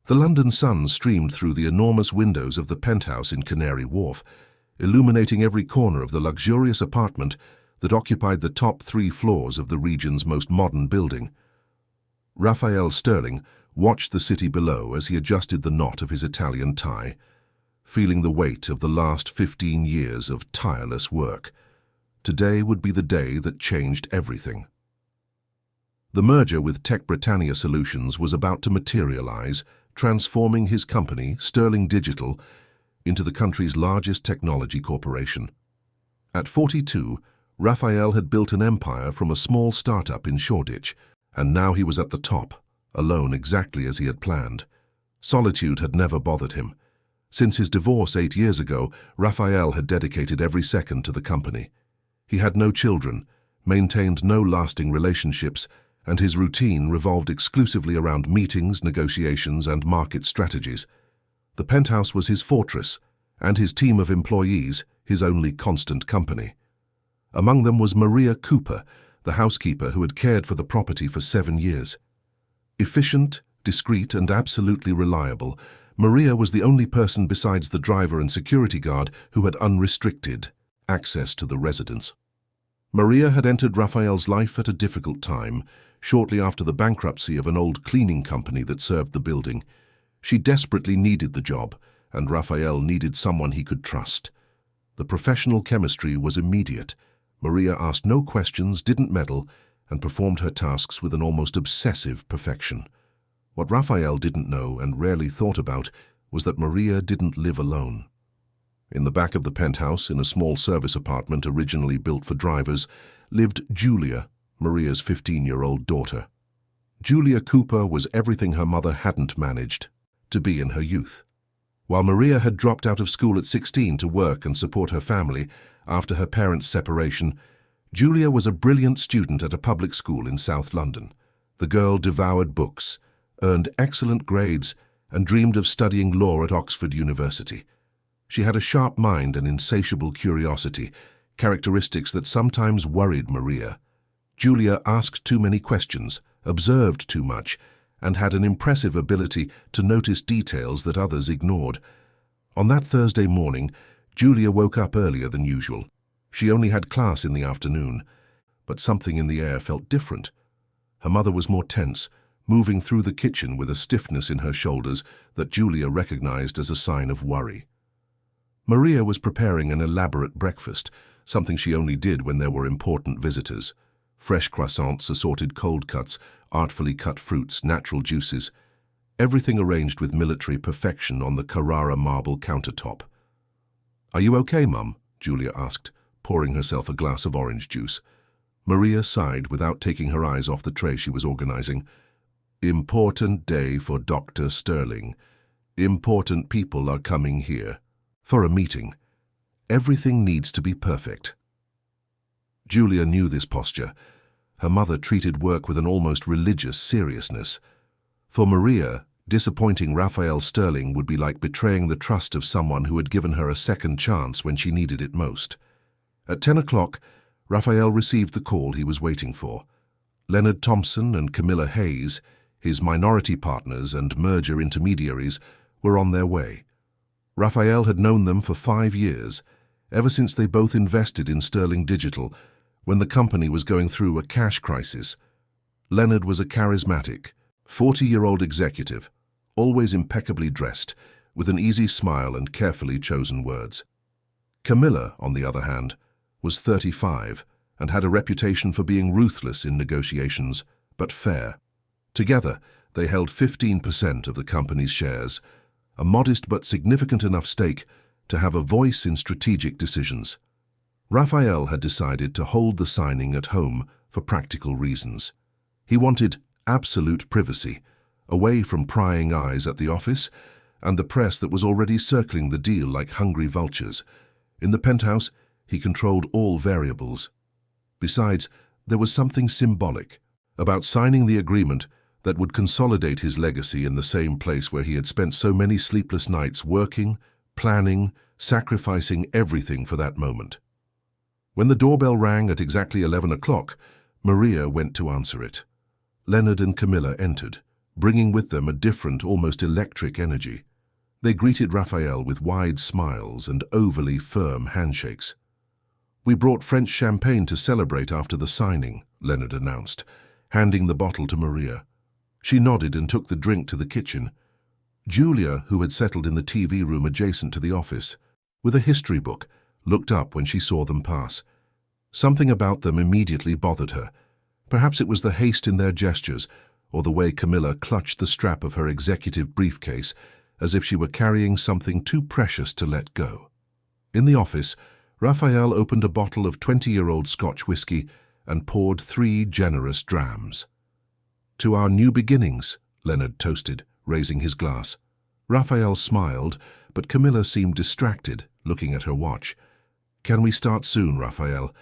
The London sun streamed through the enormous windows of the penthouse in Canary Wharf, illuminating every corner of the luxurious apartment that occupied the top 3 floors of the region's most modern building. Raphael Sterling watched the city below as he adjusted the knot of his Italian tie, feeling the weight of the last 15 years of tireless work. Today would be the day that changed everything. The merger with Tech Britannia Solutions was about to materialize, transforming his company, Sterling Digital, into the country's largest technology corporation. At 42, Raphael had built an empire from a small startup in Shoreditch, and now he was at the top, alone exactly as he had planned. Solitude had never bothered him. Since his divorce 8 years ago, Raphael had dedicated every second to the company. He had no children, maintained no lasting relationships, and his routine revolved exclusively around meetings, negotiations, and market strategies. The penthouse was his fortress, and his team of employees his only constant company. Among them was Maria Cooper, the housekeeper who had cared for the property for 7 years. Efficient, discreet, and absolutely reliable, Maria was the only person besides the driver and security guard who had unrestricted access to the residence. Maria had entered Raphael's life at a difficult time, shortly after the bankruptcy of an old cleaning company that served the building. She desperately needed the job, and Raphael needed someone he could trust. The professional chemistry was immediate. Maria asked no questions, didn't meddle, and performed her tasks with an almost obsessive perfection. What Raphael didn't know and rarely thought about was that Maria didn't live alone. In the back of the penthouse, in a small service apartment originally built for drivers, lived Julia, Maria's 15-year-old daughter. Julia Cooper was everything her mother hadn't managed to be in her youth. While Maria had dropped out of school at 16 to work and support her family after her parents' separation, Julia was a brilliant student at a public school in South London. The girl devoured books, earned excellent grades, and dreamed of studying law at Oxford University. She had a sharp mind and insatiable curiosity, characteristics that sometimes worried Maria. Julia asked too many questions, observed too much, and had an impressive ability to notice details that others ignored. On that Thursday morning, Julia woke up earlier than usual. She only had class in the afternoon, but something in the air felt different. Her mother was more tense, moving through the kitchen with a stiffness in her shoulders that Julia recognized as a sign of worry. Maria was preparing an elaborate breakfast, something she only did when there were important visitors. Fresh croissants, assorted cold cuts, artfully cut fruits, natural juices, everything arranged with military perfection on the Carrara marble countertop. "Are you okay, Mum?" Julia asked, pouring herself a glass of orange juice. Maria sighed without taking her eyes off the tray she was organizing. "Important day for Dr. Sterling. Important people are coming here. For a meeting. Everything needs to be perfect." Julia knew this posture. Her mother treated work with an almost religious seriousness. For Maria, disappointing Raphael Sterling would be like betraying the trust of someone who had given her a second chance when she needed it most. At 10 o'clock, Raphael received the call he was waiting for. Leonard Thompson and Camilla Hayes, his minority partners and merger intermediaries, were on their way. Raphael had known them for 5 years, ever since they both invested in Sterling Digital, when the company was going through a cash crisis. Leonard was a charismatic, 40-year-old executive, always impeccably dressed, with an easy smile and carefully chosen words. Camilla, on the other hand, was 35 and had a reputation for being ruthless in negotiations, but fair. Together, they held 15% of the company's shares, a modest but significant enough stake to have a voice in strategic decisions. Raphael had decided to hold the signing at home for practical reasons. He wanted absolute privacy, away from prying eyes at the office and the press that was already circling the deal like hungry vultures. In the penthouse, he controlled all variables. Besides, there was something symbolic about signing the agreement that would consolidate his legacy in the same place where he had spent so many sleepless nights working, planning, sacrificing everything for that moment. When the doorbell rang at exactly 11 o'clock, Maria went to answer it. Leonard and Camilla entered, bringing with them a different, almost electric energy. They greeted Raphael with wide smiles and overly firm handshakes. "We brought French champagne to celebrate after the signing," Leonard announced, handing the bottle to Maria. She nodded and took the drink to the kitchen. Julia, who had settled in the TV room adjacent to the office, with a history book, looked up when she saw them pass. Something about them immediately bothered her. Perhaps it was the haste in their gestures, or the way Camilla clutched the strap of her executive briefcase as if she were carrying something too precious to let go. In the office, Raphael opened a bottle of 20-year-old Scotch whisky and poured 3 generous drams. "To our new beginnings," Leonard toasted, raising his glass. Raphael smiled, but Camilla seemed distracted, looking at her watch. "Can we start soon, Raphael?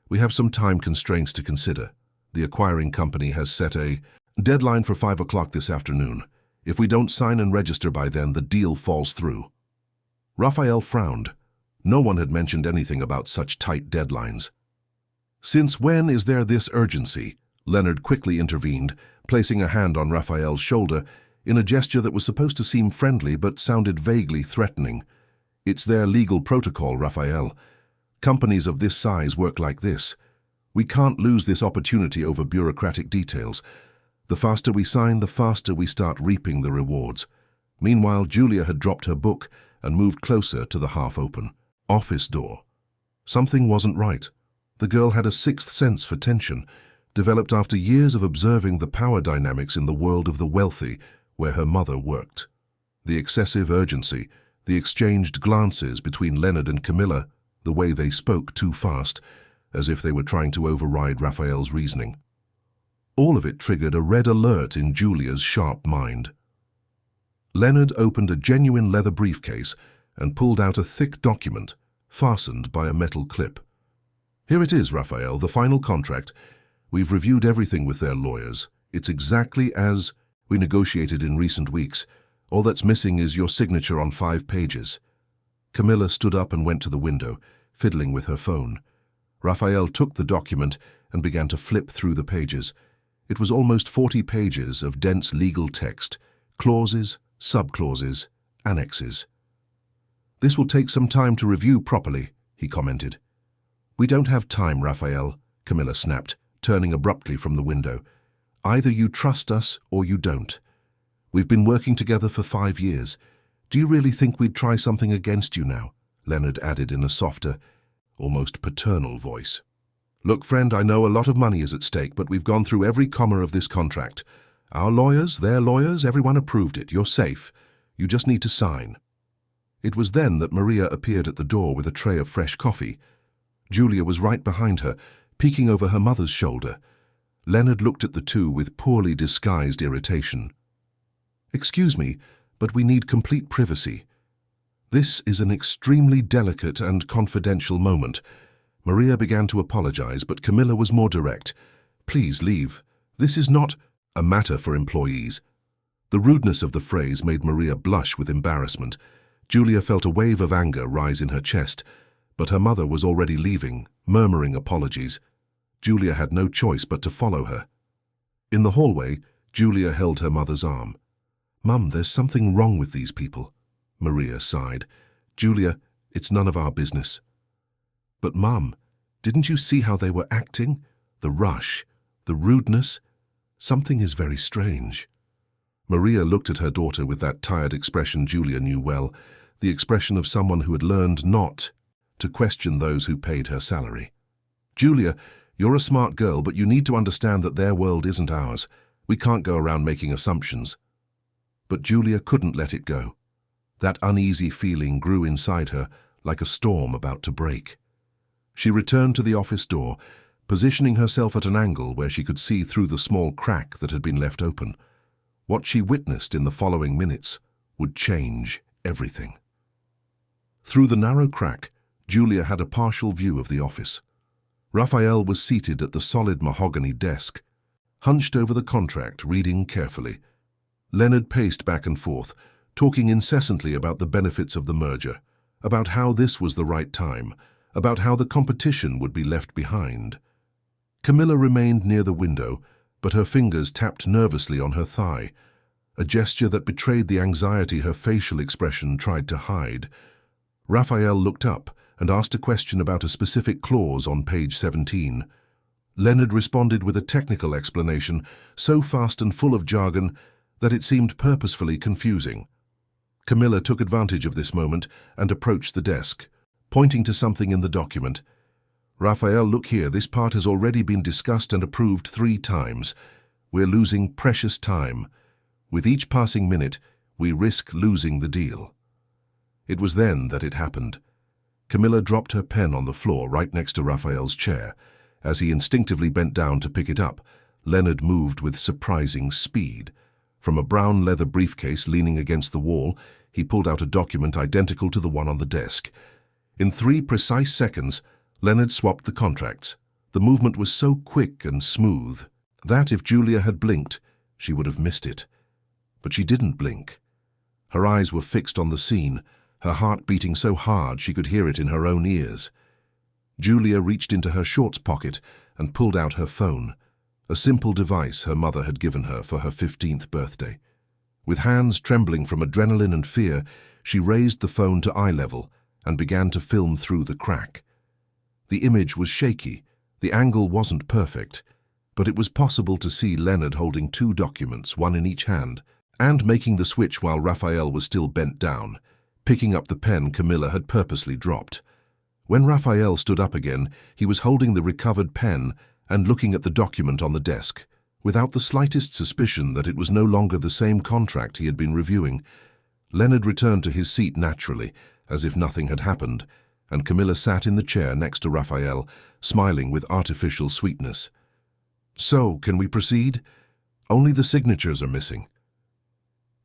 We have some time constraints to consider. The acquiring company has set a deadline for 5 o'clock this afternoon. If we don't sign and register by then, the deal falls through." Raphael frowned. No one had mentioned anything about such tight deadlines. "Since when is there this urgency?" Leonard quickly intervened, placing a hand on Raphael's shoulder in a gesture that was supposed to seem friendly but sounded vaguely threatening. "It's their legal protocol, Raphael. Companies of this size work like this. We can't lose this opportunity over bureaucratic details. The faster we sign, the faster we start reaping the rewards." Meanwhile, Julia had dropped her book and moved closer to the half-open office door. Something wasn't right. The girl had a sixth sense for tension, developed after years of observing the power dynamics in the world of the wealthy, where her mother worked. The excessive urgency, the exchanged glances between Leonard and Camilla, the way they spoke too fast, as if they were trying to override Raphael's reasoning. All of it triggered a red alert in Julia's sharp mind. Leonard opened a genuine leather briefcase and pulled out a thick document, fastened by a metal clip. "Here it is, Raphael, the final contract. We've reviewed everything with their lawyers. It's exactly as we negotiated in recent weeks. All that's missing is your signature on 5 pages. Camilla stood up and went to the window, fiddling with her phone. Raphael took the document and began to flip through the pages. It was almost 40 pages of dense legal text, clauses, subclauses, annexes. "This will take some time to review properly," he commented. "We don't have time, Raphael," Camilla snapped, turning abruptly from the window. "Either you trust us or you don't. We've been working together for 5 years. Do you really think we'd try something against you now?" Leonard added in a softer, almost paternal voice. "Look, friend, I know a lot of money is at stake, but we've gone through every comma of this contract. Our lawyers, their lawyers, everyone approved it. You're safe. You just need to sign." It was then that Maria appeared at the door with a tray of fresh coffee. Julia was right behind her, peeking over her mother's shoulder. Leonard looked at the two with poorly disguised irritation. "Excuse me, but we need complete privacy. This is an extremely delicate and confidential moment." Maria began to apologize, but Camilla was more direct. "Please leave. This is not a matter for employees." The rudeness of the phrase made Maria blush with embarrassment. Julia felt a wave of anger rise in her chest, but her mother was already leaving, murmuring apologies. Julia had no choice but to follow her. In the hallway, Julia held her mother's arm. "Mum, there's something wrong with these people." Maria sighed. "Julia, it's none of our business." "But Mum, didn't you see how they were acting? The rush, the rudeness. Something is very strange." Maria looked at her daughter with that tired expression Julia knew well, the expression of someone who had learned not to question those who paid her salary. "Julia, you're a smart girl, but you need to understand that their world isn't ours. We can't go around making assumptions." But Julia couldn't let it go. That uneasy feeling grew inside her like a storm about to break. She returned to the office door, positioning herself at an angle where she could see through the small crack that had been left open. What she witnessed in the following minutes would change everything. Through the narrow crack, Julia had a partial view of the office. Raphael was seated at the solid mahogany desk, hunched over the contract, reading carefully. Leonard paced back and forth, talking incessantly about the benefits of the merger, about how this was the right time, about how the competition would be left behind. Camilla remained near the window, but her fingers tapped nervously on her thigh. a gesture that betrayed the anxiety her facial expression tried to hide. Raphael looked up and asked a question about a specific clause on page 17. Leonard responded with a technical explanation, so fast and full of jargon that it seemed purposefully confusing. Camilla took advantage of this moment and approached the desk, pointing to something in the document. "Raphael, look here, this part has already been discussed and approved 3 times. We're losing precious time. With each passing minute, we risk losing the deal." It was then that it happened. Camilla dropped her pen on the floor right next to Raphael's chair. As he instinctively bent down to pick it up, Leonard moved with surprising speed. From a brown leather briefcase leaning against the wall, he pulled out a document identical to the one on the desk. In 3 precise seconds, Leonard swapped the contracts. The movement was so quick and smooth that if Julia had blinked, she would have missed it. But she didn't blink. Her eyes were fixed on the scene, her heart beating so hard she could hear it in her own ears. Julia reached into her shorts pocket and pulled out her phone, a simple device her mother had given her for her 15th birthday. With hands trembling from adrenaline and fear, she raised the phone to eye level and began to film through the crack. The image was shaky, the angle wasn't perfect, but it was possible to see Leonard holding 2 documents, one in each hand, and making the switch while Raphael was still bent down, picking up the pen Camilla had purposely dropped. When Raphael stood up again, he was holding the recovered pen and looking at the document on the desk, without the slightest suspicion that it was no longer the same contract he had been reviewing. Leonard returned to his seat naturally, as if nothing had happened, and Camilla sat in the chair next to Raphael, smiling with artificial sweetness. "So, can we proceed? Only the signatures are missing."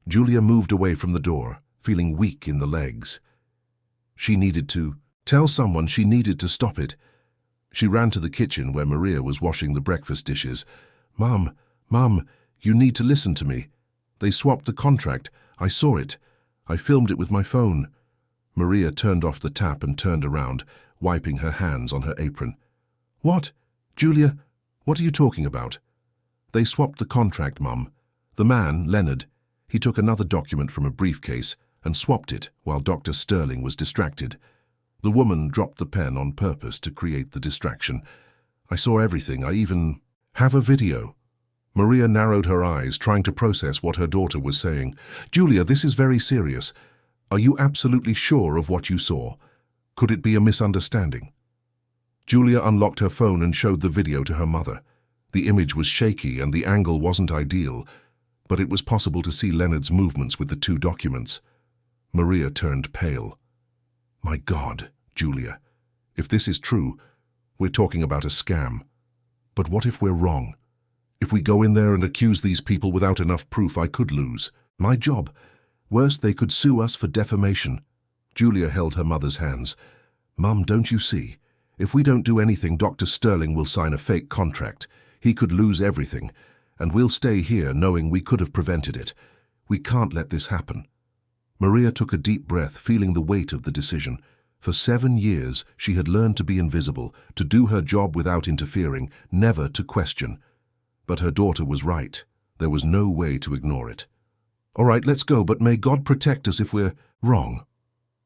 Julia moved away from the door, feeling weak in the legs. She needed to tell someone, she needed to stop it. She ran to the kitchen where Maria was washing the breakfast dishes. Mom, you need to listen to me. They swapped the contract. I saw it. I filmed it with my phone." Maria turned off the tap and turned around, wiping her hands on her apron. "What? Julia, what are you talking about?" "They swapped the contract, Mum. The man, Leonard, he took another document from a briefcase and swapped it while Dr. Sterling was distracted. The woman dropped the pen on purpose to create the distraction. I saw everything. I even have a video." Maria narrowed her eyes, trying to process what her daughter was saying. "Julia, this is very serious. Are you absolutely sure of what you saw? Could it be a misunderstanding?" Julia unlocked her phone and showed the video to her mother. The image was shaky and the angle wasn't ideal, but it was possible to see Leonard's movements with the 2 documents. Maria turned pale. "My God, Julia, if this is true, we're talking about a scam. But what if we're wrong? If we go in there and accuse these people without enough proof, I could lose my job. Worse, they could sue us for defamation." Julia held her mother's hands. "Mum, don't you see? If we don't do anything, Dr. Sterling will sign a fake contract. He could lose everything, and we'll stay here knowing we could have prevented it. We can't let this happen." Maria took a deep breath, feeling the weight of the decision. For 7 years, she had learned to be invisible, to do her job without interfering, never to question. But her daughter was right. There was no way to ignore it. "All right, let's go, but may God protect us if we're wrong."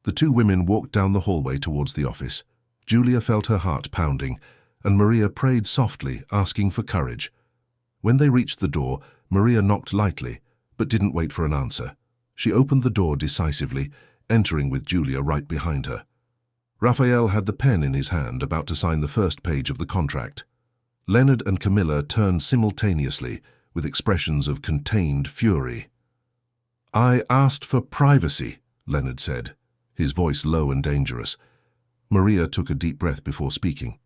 The 2 women walked down the hallway towards the office. Julia felt her heart pounding, and Maria prayed softly, asking for courage. When they reached the door, Maria knocked lightly, but didn't wait for an answer. She opened the door decisively, entering with Julia right behind her. Raphael had the pen in his hand, about to sign the first page of the contract. Leonard and Camilla turned simultaneously, with expressions of contained fury. "I asked for privacy," Leonard said, his voice low and dangerous. Maria took a deep breath before speaking.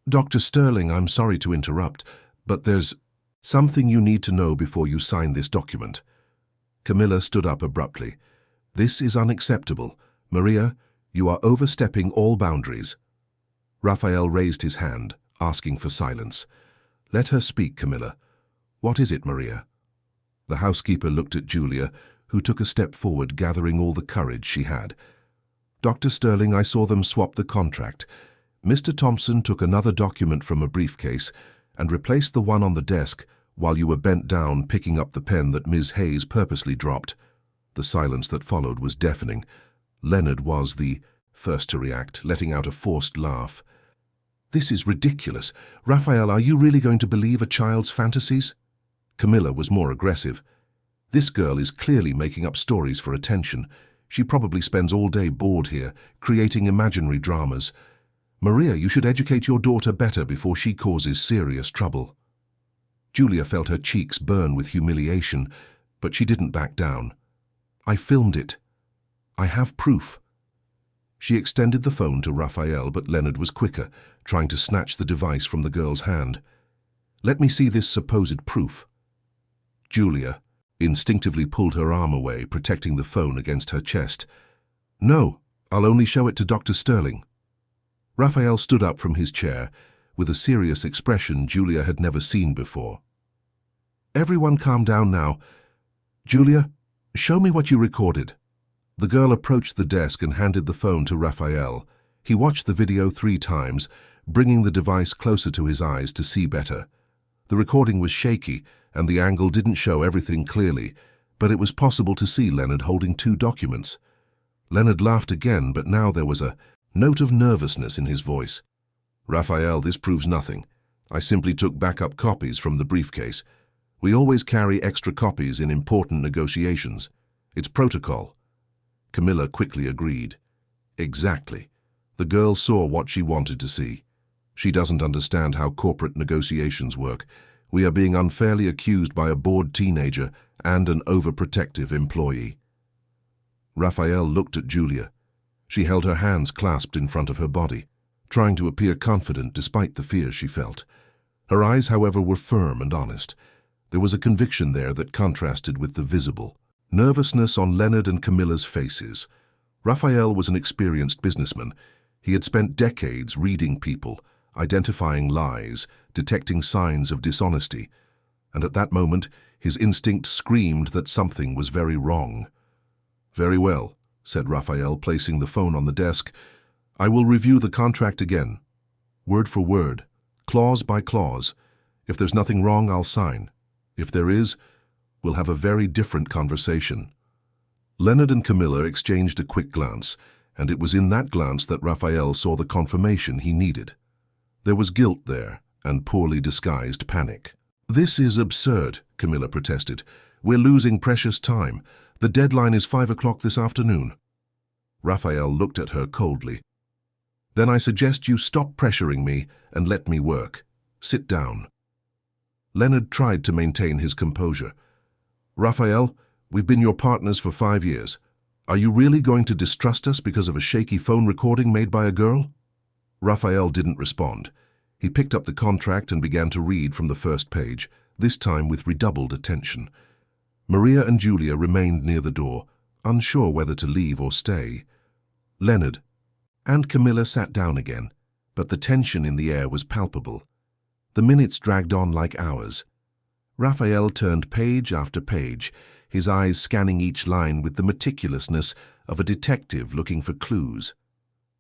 "Dr. Sterling, I'm sorry to interrupt, but there's something you need to know before you sign this document." Camilla stood up abruptly. "This is unacceptable. Maria, you are overstepping all boundaries." Raphael raised his hand, asking for silence. "Let her speak, Camilla. What is it, Maria?" The housekeeper looked at Julia, who took a step forward, gathering all the courage she had. "Dr. Sterling, I saw them swap the contract. Mr. Thompson took another document from a briefcase and replaced the one on the desk while you were bent down picking up the pen that Ms. Hayes purposely dropped. The silence that followed was deafening. Leonard was the first to react, letting out a forced laugh. "This is ridiculous. Raphael, are you really going to believe a child's fantasies?" Camilla was more aggressive. "This girl is clearly making up stories for attention. She probably spends all day bored here, creating imaginary dramas. Maria, you should educate your daughter better before she causes serious trouble." Julia felt her cheeks burn with humiliation, but she didn't back down. "I filmed it. I have proof." She extended the phone to Raphael, but Leonard was quicker, trying to snatch the device from the girl's hand. "Let me see this supposed proof." Julia instinctively pulled her arm away, protecting the phone against her chest. "No, I'll only show it to Dr. Sterling." Raphael stood up from his chair, with a serious expression Julia had never seen before. "Everyone calm down now. Julia, show me what you recorded." The girl approached the desk and handed the phone to Raphael. He watched the video 3 times, bringing the device closer to his eyes to see better. The recording was shaky, and the angle didn't show everything clearly, but it was possible to see Leonard holding 2 documents. Leonard laughed again, but now there was a note of nervousness in his voice. "Raphael, this proves nothing. I simply took backup copies from the briefcase. We always carry extra copies in important negotiations. It's protocol." Camilla quickly agreed. "Exactly. The girl saw what she wanted to see. She doesn't understand how corporate negotiations work. We are being unfairly accused by a bored teenager and an overprotective employee." Raphael looked at Julia. She held her hands clasped in front of her body, trying to appear confident despite the fear she felt. Her eyes, however, were firm and honest. There was a conviction there that contrasted with the visible nervousness on Leonard and Camilla's faces. Raphael was an experienced businessman. He had spent decades reading people, identifying lies, detecting signs of dishonesty, and at that moment his instinct screamed that something was very wrong. "Very well," said Raphael, placing the phone on the desk. "I will review the contract again, word for word, clause by clause. If there's nothing wrong, I'll sign. If there is, we'll have a very different conversation." Leonard and Camilla exchanged a quick glance, and it was in that glance that Raphael saw the confirmation he needed. There was guilt there, and poorly disguised panic. "This is absurd," Camilla protested. "We're losing precious time. The deadline is 5 o'clock this afternoon." Raphael looked at her coldly. "Then I suggest you stop pressuring me and let me work. Sit down." Leonard tried to maintain his composure. "Raphael, we've been your partners for 5 years. Are you really going to distrust us because of a shaky phone recording made by a girl?" Raphael didn't respond. He picked up the contract and began to read from the first page, this time with redoubled attention. Maria and Julia remained near the door, unsure whether to leave or stay. Leonard and Camilla sat down again, but the tension in the air was palpable. The minutes dragged on like hours. Raphael turned page after page, his eyes scanning each line with the meticulousness of a detective looking for clues.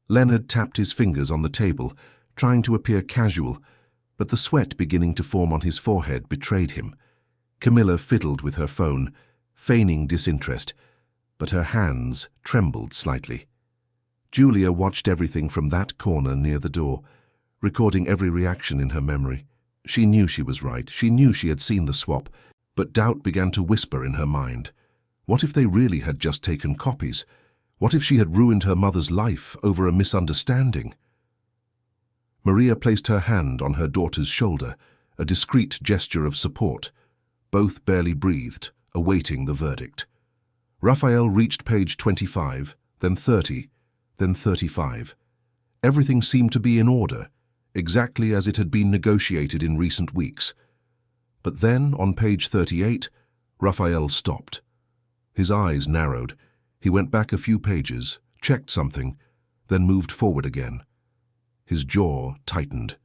Leonard tapped his fingers on the table, trying to appear casual, but the sweat beginning to form on his forehead betrayed him. Camilla fiddled with her phone, feigning disinterest, but her hands trembled slightly. Julia watched everything from that corner near the door, recording every reaction in her memory. She knew she was right. She knew she had seen the swap, but doubt began to whisper in her mind. What if they really had just taken copies? What if she had ruined her mother's life over a misunderstanding? Maria placed her hand on her daughter's shoulder, a discreet gesture of support. Both barely breathed, awaiting the verdict. Raphael reached page 25, then 30, then 35. Everything seemed to be in order, exactly as it had been negotiated in recent weeks. But then, on page 38, Raphael stopped. His eyes narrowed. He went back a few pages, checked something, then moved forward again. His jaw tightened.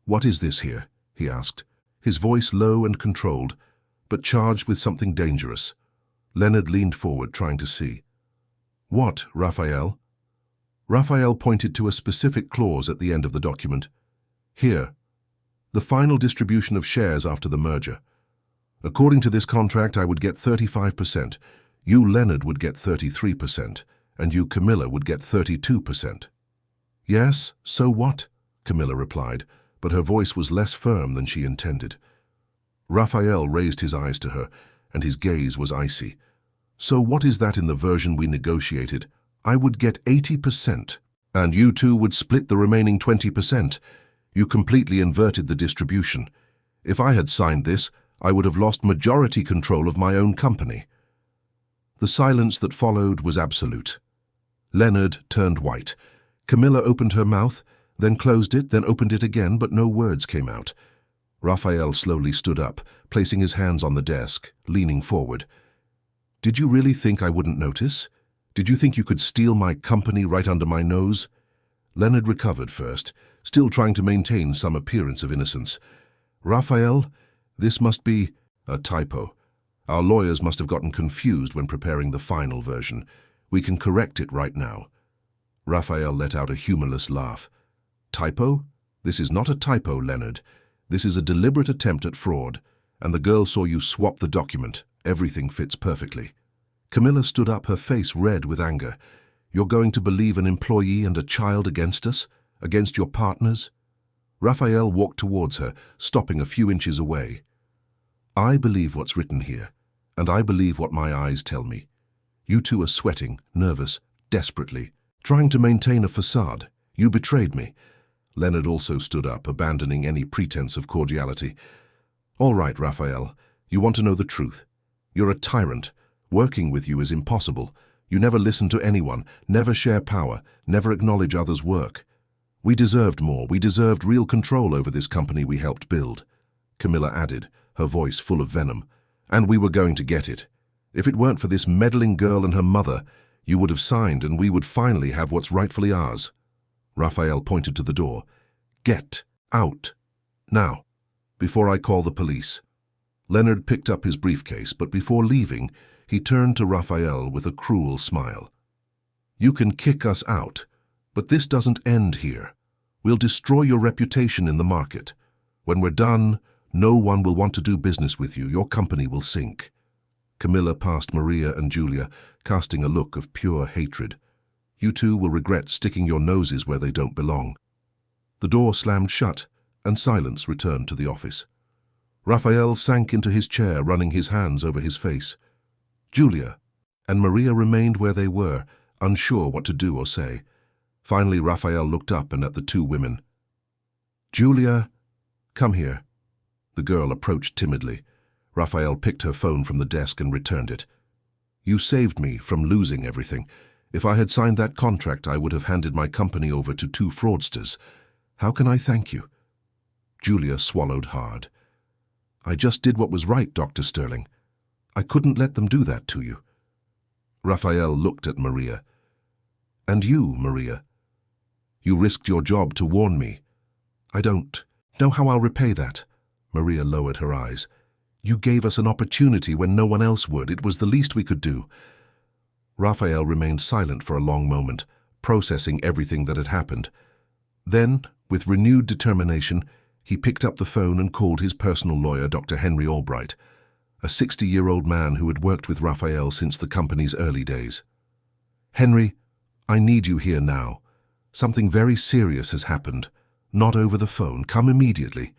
"What is this here?" he asked, his voice low and controlled, but charged with something dangerous. Leonard leaned forward, trying to see. "What, Raphael?" Raphael pointed to a specific clause at the end of the document. "Here." The final distribution of shares after the merger. According to this contract, I would get 35%. You, Leonard, would get 33%, and you, Camilla, would get 32%. Yes, so what? Camilla replied, but her voice was less firm than she intended. Raphael raised his eyes to her, and his gaze was icy. So what is that in the version we negotiated? I would get 80%, and you two would split the remaining 20%. You completely inverted the distribution. If I had signed this, I would have lost majority control of my own company. The silence that followed was absolute. Leonard turned white. Camilla opened her mouth, then closed it, then opened it again, but no words came out. Raphael slowly stood up, placing his hands on the desk, leaning forward. Did you really think I wouldn't notice? Did you think you could steal my company right under my nose? Leonard recovered first, still trying to maintain some appearance of innocence. Raphael, this must be a typo. Our lawyers must have gotten confused when preparing the final version. We can correct it right now. Raphael let out a humorless laugh. Typo? This is not a typo, Leonard. This is a deliberate attempt at fraud, and the girl saw you swap the document. Everything fits perfectly. Camilla stood up, her face red with anger. You're going to believe an employee and a child against us? Against your partners? Raphael walked towards her, stopping a few inches away. I believe what's written here, and I believe what my eyes tell me. You two are sweating, nervous, desperately, trying to maintain a facade. You betrayed me. Leonard also stood up, abandoning any pretense of cordiality. All right, Raphael, you want to know the truth. You're a tyrant. Working with you is impossible. You never listen to anyone, never share power, never acknowledge others' work. We deserved more. We deserved real control over this company we helped build. Camilla added, her voice full of venom. And we were going to get it. If it weren't for this meddling girl and her mother, you would have signed and we would finally have what's rightfully ours. Raphael pointed to the door. Get out. Now, before I call the police. Leonard picked up his briefcase, but before leaving, he turned to Raphael with a cruel smile. You can kick us out, but this doesn't end here. We'll destroy your reputation in the market. When we're done, no one will want to do business with you. Your company will sink. Camilla passed Maria and Julia, casting a look of pure hatred. You two will regret sticking your noses where they don't belong. The door slammed shut, and silence returned to the office. Raphael sank into his chair, running his hands over his face. Julia and Maria remained where they were, unsure what to do or say. Finally, Raphael looked up and at the two women. Julia, come here. The girl approached timidly. Raphael picked her phone from the desk and returned it. You saved me from losing everything. If I had signed that contract, I would have handed my company over to two fraudsters. How can I thank you? Julia swallowed hard. I just did what was right, Dr. Sterling. I couldn't let them do that to you. Raphael looked at Maria. And you, Maria? You risked your job to warn me. I don't know how I'll repay that. Maria lowered her eyes. You gave us an opportunity when no one else would. It was the least we could do. Raphael remained silent for a long moment, processing everything that had happened. Then, with renewed determination, he picked up the phone and called his personal lawyer, Dr. Henry Albright, a 60-year-old man who had worked with Raphael since the company's early days. Henry, I need you here now. Something very serious has happened. Not over the phone. Come immediately.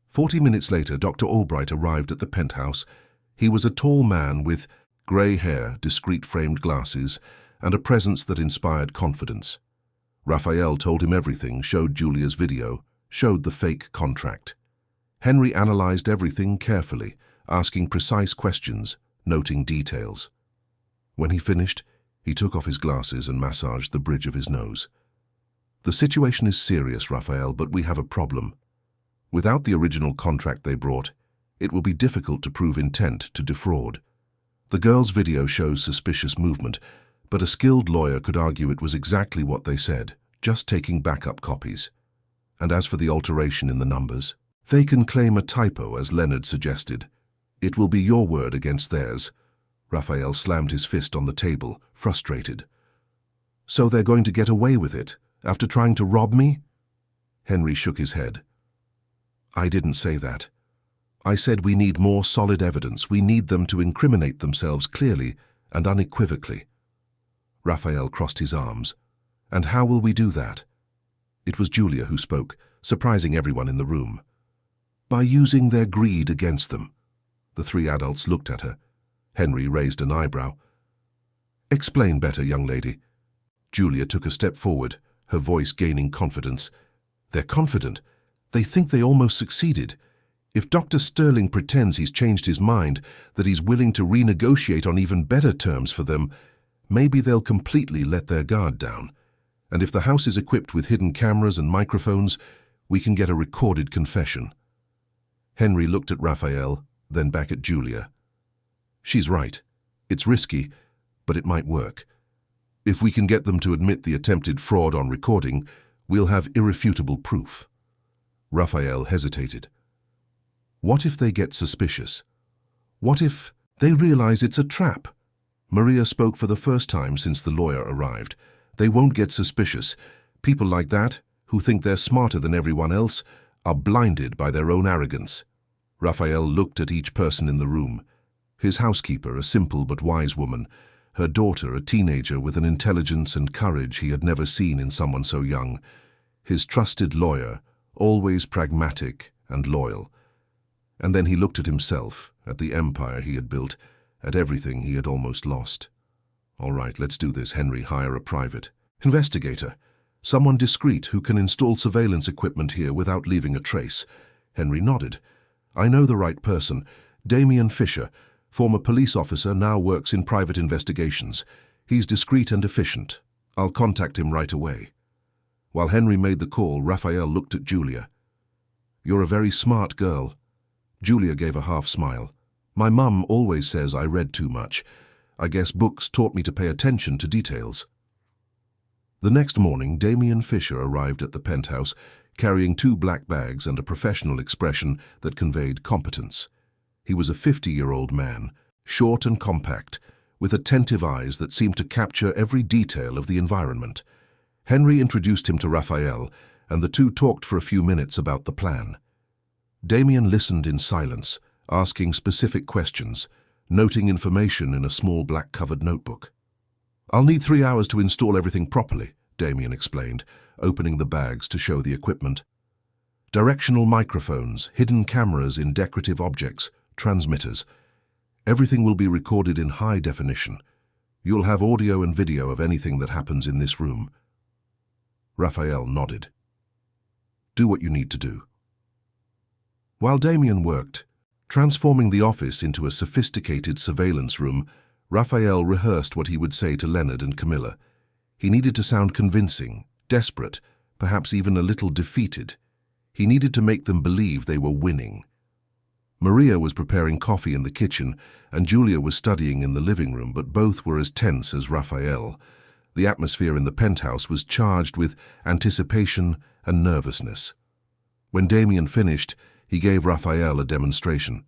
40 minutes later, Dr. Albright arrived at the penthouse. He was a tall man with grey hair, discreet framed glasses, and a presence that inspired confidence. Raphael told him everything, showed Julia's video, showed the fake contract. Henry analyzed everything carefully, asking precise questions, noting details. When he finished, he took off his glasses and massaged the bridge of his nose. The situation is serious, Raphael, but we have a problem. Without the original contract they brought, it will be difficult to prove intent to defraud. The girl's video shows suspicious movement, but a skilled lawyer could argue it was exactly what they said, just taking backup copies. And as for the alteration in the numbers, they can claim a typo, as Leonard suggested. It will be your word against theirs. Raphael slammed his fist on the table, frustrated. So they're going to get away with it, after trying to rob me? Henry shook his head. I didn't say that. I said we need more solid evidence. We need them to incriminate themselves clearly and unequivocally. Raphael crossed his arms. And how will we do that? It was Julia who spoke, surprising everyone in the room. By using their greed against them. The three adults looked at her. Henry raised an eyebrow. Explain better, young lady. Julia took a step forward, her voice gaining confidence. They're confident. They think they almost succeeded. If Dr. Sterling pretends he's changed his mind, that he's willing to renegotiate on even better terms for them, maybe they'll completely let their guard down. And if the house is equipped with hidden cameras and microphones, we can get a recorded confession. Henry looked at Raphael, then back at Julia. She's right. It's risky, but it might work. If we can get them to admit the attempted fraud on recording, we'll have irrefutable proof. Raphael hesitated. What if they get suspicious? What if they realize it's a trap? Maria spoke for the first time since the lawyer arrived. They won't get suspicious. People like that, who think they're smarter than everyone else, are blinded by their own arrogance. Raphael looked at each person in the room. His housekeeper, a simple but wise woman, her daughter, a teenager with an intelligence and courage he had never seen in someone so young, his trusted lawyer, always pragmatic and loyal. And then he looked at himself, at the empire he had built, at everything he had almost lost. All right, let's do this, Henry. Hire a private investigator. Someone discreet who can install surveillance equipment here without leaving a trace. Henry nodded. I know the right person. Damien Fisher, former police officer, now works in private investigations. He's discreet and efficient. I'll contact him right away. While Henry made the call, Raphael looked at Julia. You're a very smart girl. Julia gave a half smile. My mum always says I read too much. I guess books taught me to pay attention to details. The next morning, Damien Fisher arrived at the penthouse, carrying 2 black bags and a professional expression that conveyed competence. He was a 50-year-old man, short and compact, with attentive eyes that seemed to capture every detail of the environment. Henry introduced him to Raphael, and the two talked for a few minutes about the plan. Damien listened in silence, asking specific questions, noting information in a small black-covered notebook. I'll need 3 hours to install everything properly, Damien explained, opening the bags to show the equipment. Directional microphones, hidden cameras in decorative objects, transmitters. Everything will be recorded in high definition. You'll have audio and video of anything that happens in this room. Raphael nodded. Do what you need to do. While Damien worked, transforming the office into a sophisticated surveillance room, Raphael rehearsed what he would say to Leonard and Camilla. He needed to sound convincing, desperate, perhaps even a little defeated. He needed to make them believe they were winning. Maria was preparing coffee in the kitchen, and Julia was studying in the living room, but both were as tense as Raphael. The atmosphere in the penthouse was charged with anticipation and nervousness. When Damien finished, he gave Raphael a demonstration.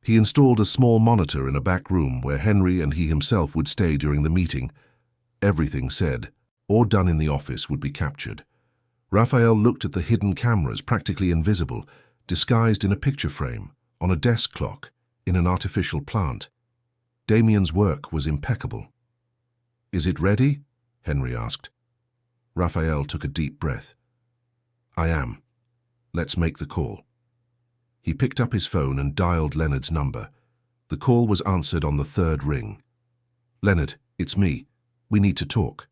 He installed a small monitor in a back room where Henry and he himself would stay during the meeting. Everything said or done in the office would be captured. Raphael looked at the hidden cameras, practically invisible, disguised in a picture frame, on a desk clock, in an artificial plant. Damien's work was impeccable. Is it ready? Henry asked. Raphael took a deep breath. I am. Let's make the call. He picked up his phone and dialed Leonard's number. The call was answered on the 3rd ring. Leonard, it's me. We need to talk.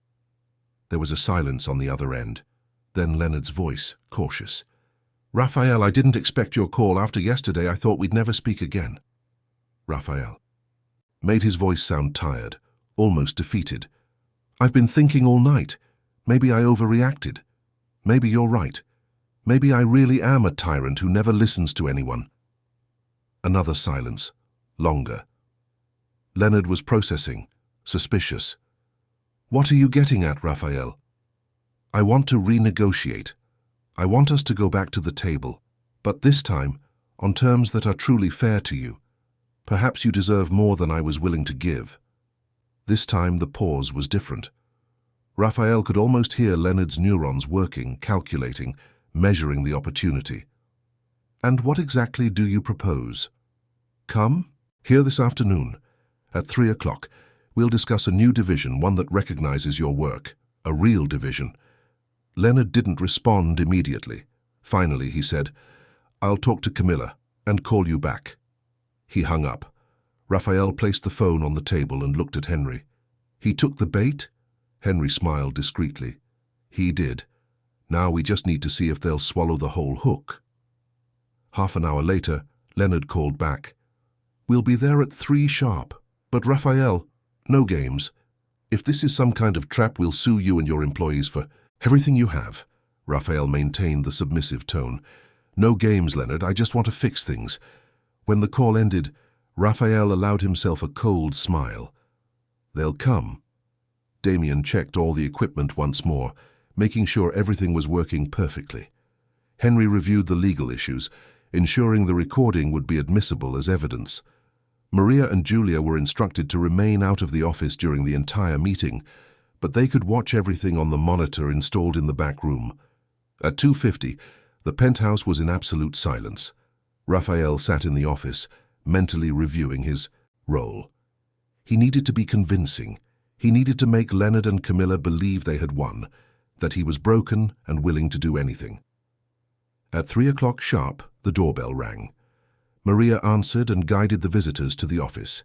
There was a silence on the other end. Then Leonard's voice, cautious. Raphael, I didn't expect your call. After yesterday, I thought we'd never speak again. Raphael made his voice sound tired, almost defeated. I've been thinking all night. Maybe I overreacted. Maybe you're right. Maybe I really am a tyrant who never listens to anyone. Another silence, longer. Leonard was processing, suspicious. What are you getting at, Raphael? I want to renegotiate. I want us to go back to the table, but this time on terms that are truly fair to you. Perhaps you deserve more than I was willing to give. This time the pause was different. Raphael could almost hear Leonard's neurons working, calculating, measuring the opportunity. And what exactly do you propose? Come, here this afternoon. At 3 o'clock, we'll discuss a new division, one that recognizes your work, a real division. Leonard didn't respond immediately. Finally, he said, I'll talk to Camilla and call you back. He hung up. Raphael placed the phone on the table and looked at Henry. He took the bait? Henry smiled discreetly. He did. Now we just need to see if they'll swallow the whole hook. Half an hour later, Leonard called back. We'll be there at 3 sharp. But Raphael, no games. If this is some kind of trap, we'll sue you and your employees for everything you have. Raphael maintained the submissive tone. No games, Leonard, I just want to fix things. When the call ended, Raphael allowed himself a cold smile. They'll come. Damien checked all the equipment once more, making sure everything was working perfectly. Henry reviewed the legal issues, ensuring the recording would be admissible as evidence. Maria and Julia were instructed to remain out of the office during the entire meeting, but they could watch everything on the monitor installed in the back room. At 2:50, the penthouse was in absolute silence. Raphael sat in the office, mentally reviewing his role. He needed to be convincing. He needed to make Leonard and Camilla believe they had won, that he was broken and willing to do anything. At 3 o'clock sharp, the doorbell rang. Maria answered and guided the visitors to the office.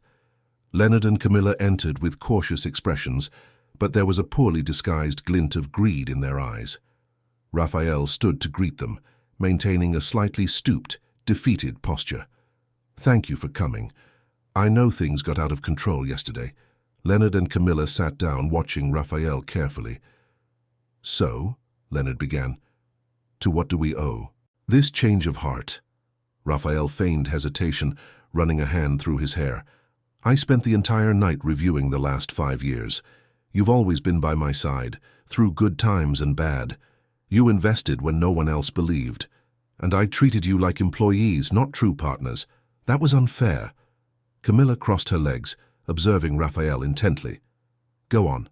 Leonard and Camilla entered with cautious expressions, but there was a poorly disguised glint of greed in their eyes. Raphael stood to greet them, maintaining a slightly stooped, defeated posture. Thank you for coming. I know things got out of control yesterday. Leonard and Camilla sat down, watching Raphael carefully. So, Leonard began, to what do we owe this change of heart? Raphael feigned hesitation, running a hand through his hair. I spent the entire night reviewing the last 5 years. You've always been by my side, through good times and bad. You invested when no one else believed. And I treated you like employees, not true partners. That was unfair. Camilla crossed her legs, observing Raphael intently. Go on.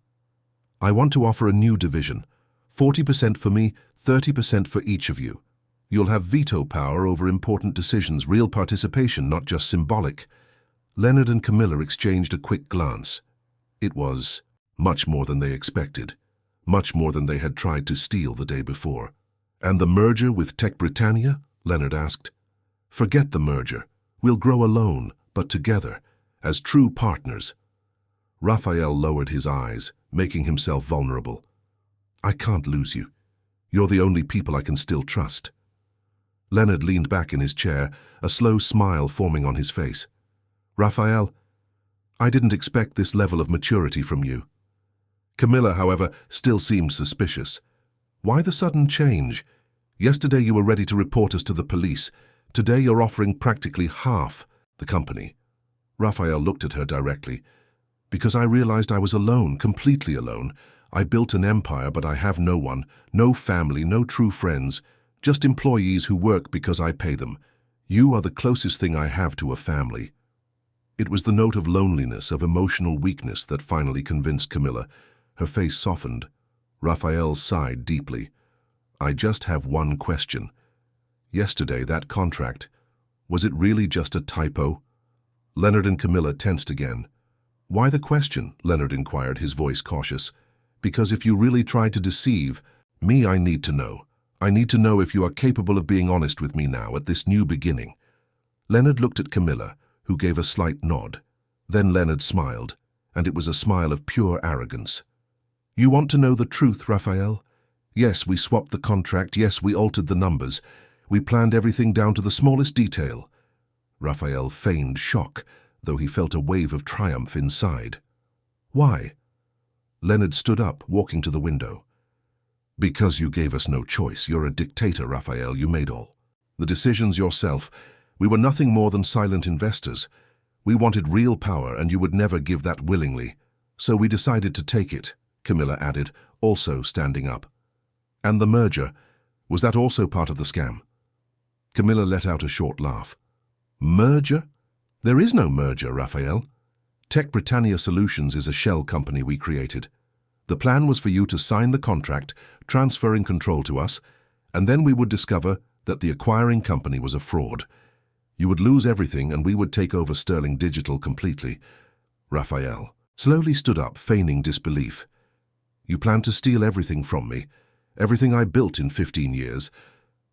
I want to offer a new division. 40% for me, 30% for each of you. You'll have veto power over important decisions, real participation, not just symbolic. Leonard and Camilla exchanged a quick glance. It was much more than they expected, much more than they had tried to steal the day before. And the merger with Tech Britannia? Leonard asked. Forget the merger. We'll grow alone, but together, as true partners. Raphael lowered his eyes, making himself vulnerable. I can't lose you. You're the only people I can still trust. Leonard leaned back in his chair, a slow smile forming on his face. Raphael, I didn't expect this level of maturity from you. Camilla, however, still seemed suspicious. Why the sudden change? Yesterday you were ready to report us to the police. Today you're offering practically half the company. Raphael looked at her directly. Because I realized I was alone, completely alone. I built an empire, but I have no one, no family, no true friends. Just employees who work because I pay them. You are the closest thing I have to a family. It was the note of loneliness, of emotional weakness that finally convinced Camilla. Her face softened. Raphael sighed deeply. I just have one question. Yesterday, that contract, was it really just a typo? Leonard and Camilla tensed again. Why the question? Leonard inquired, his voice cautious. Because if you really tried to deceive me, I need to know. I need to know if you are capable of being honest with me now, at this new beginning. Leonard looked at Camilla, who gave a slight nod. Then Leonard smiled, and it was a smile of pure arrogance. You want to know the truth, Raphael? Yes, we swapped the contract. Yes, we altered the numbers. We planned everything down to the smallest detail. Raphael feigned shock, though he felt a wave of triumph inside. Why? Leonard stood up, walking to the window. Because you gave us no choice. You're a dictator, Raphael. You made all the decisions yourself. We were nothing more than silent investors. We wanted real power, and you would never give that willingly. So we decided to take it, Camilla added, also standing up. And the merger, was that also part of the scam? Camilla let out a short laugh. Merger? There is no merger, Raphael. Tech Britannia Solutions is a shell company we created. The plan was for you to sign the contract, transferring control to us, and then we would discover that the acquiring company was a fraud. You would lose everything and we would take over Sterling Digital completely. Raphael slowly stood up, feigning disbelief. You plan to steal everything from me, everything I built in 15 years.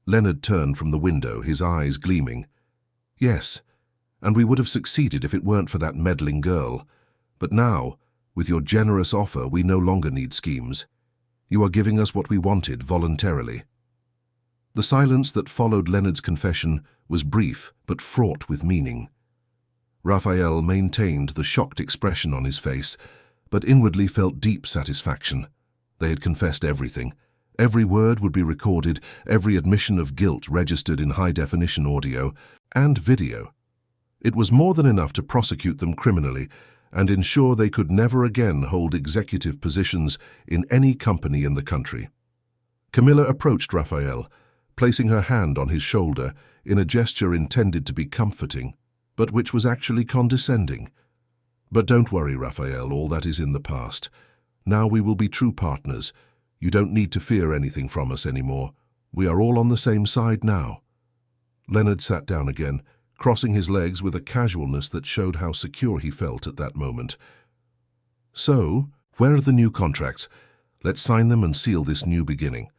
Leonard turned from the window, his eyes gleaming. Yes, and we would have succeeded if it weren't for that meddling girl. But now, with your generous offer, we no longer need schemes. You are giving us what we wanted voluntarily. The silence that followed Leonard's confession was brief but fraught with meaning. Raphael maintained the shocked expression on his face, but inwardly felt deep satisfaction. They had confessed everything. Every word would be recorded, every admission of guilt registered in high-definition audio and video. It was more than enough to prosecute them criminally and ensure they could never again hold executive positions in any company in the country. Camilla approached Raphael, placing her hand on his shoulder in a gesture intended to be comforting, but which was actually condescending. But don't worry, Raphael, all that is in the past. Now we will be true partners. You don't need to fear anything from us anymore. We are all on the same side now. Leonard sat down again, crossing his legs with a casualness that showed how secure he felt at that moment. So, where are the new contracts? Let's sign them and seal this new beginning.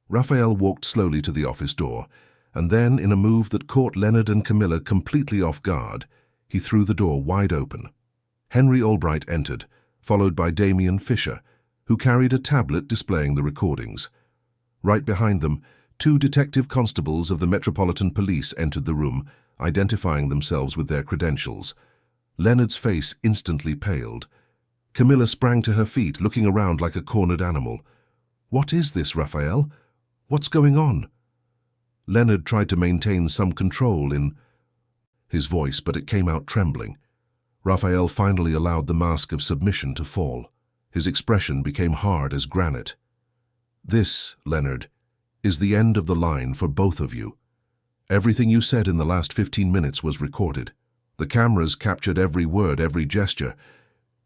Raphael walked slowly to the office door, and then, in a move that caught Leonard and Camilla completely off guard, he threw the door wide open. Henry Albright entered, followed by Damien Fisher, who carried a tablet displaying the recordings. Right behind them, 2 detective constables of the Metropolitan Police entered the room, identifying themselves with their credentials. Leonard's face instantly paled. Camilla sprang to her feet, looking around like a cornered animal. What is this, Raphael? What's going on? Leonard tried to maintain some control in his voice, but it came out trembling. Raphael finally allowed the mask of submission to fall. His expression became hard as granite. This, Leonard, is the end of the line for both of you. Everything you said in the last 15 minutes was recorded. The cameras captured every word, every gesture.